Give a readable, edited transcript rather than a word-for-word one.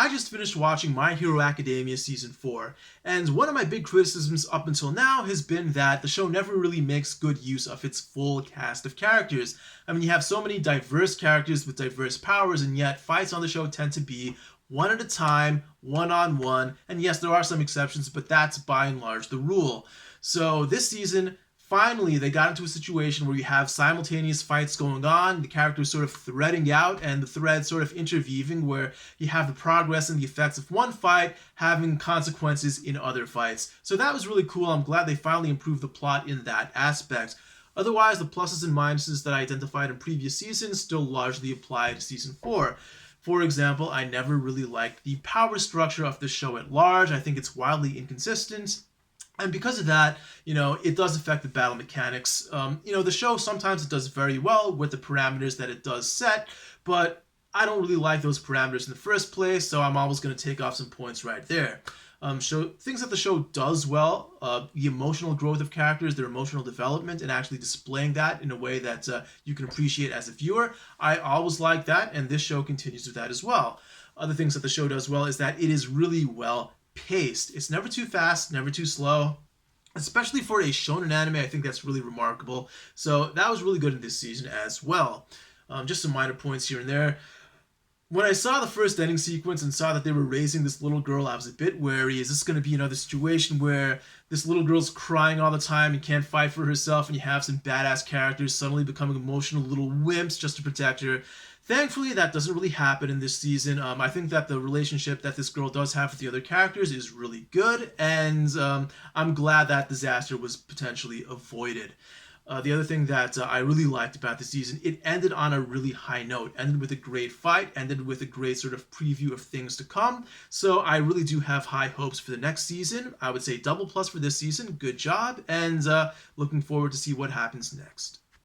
I just finished watching My Hero Academia Season 4, and one of my big criticisms up until now has been that the show never really makes good use of its full cast of characters. I mean, you have so many diverse characters with diverse powers, and yet fights on the show tend to be one at a time, one-on-one, and yes, there are some exceptions, but that's by and large the rule. So this season, finally, they got into a situation where you have simultaneous fights going on, the characters sort of threading out, and the thread sort of interweaving, where you have the progress and the effects of one fight having consequences in other fights. So that was really cool. I'm glad they finally improved the plot in that aspect. Otherwise, the pluses and minuses that I identified in previous seasons still largely apply to Season 4. For example, I never really liked the power structure of the show at large. I think it's wildly inconsistent. And because of that, it does affect the battle mechanics. The show sometimes it does very well with the parameters that it does set, but I don't really like those parameters in the first place, so I'm always going to take off some points right there. Things that the show does well, the emotional growth of characters, their emotional development, and actually displaying that in a way that you can appreciate as a viewer. I always like that, and this show continues with that as well. Other things that the show does well is that it is really well paced. It's never too fast, never too slow. Especially for a shonen anime, I think that's really remarkable. So that was really good in this season as well. Just some minor points here and there. When I saw the first ending sequence and saw that they were raising this little girl, I was a bit wary. Is this going to be another situation where this little girl's crying all the time and can't fight for herself, and you have some badass characters suddenly becoming emotional little wimps just to protect her? Thankfully, that doesn't really happen in this season. I think that the relationship that this girl does have with the other characters is really good, and I'm glad that disaster was potentially avoided. The other thing that I really liked about the season, it ended on a really high note. Ended with a great fight, ended with a great sort of preview of things to come. So I really do have high hopes for the next season. I would say double plus for this season. Good job, and looking forward to see what happens next.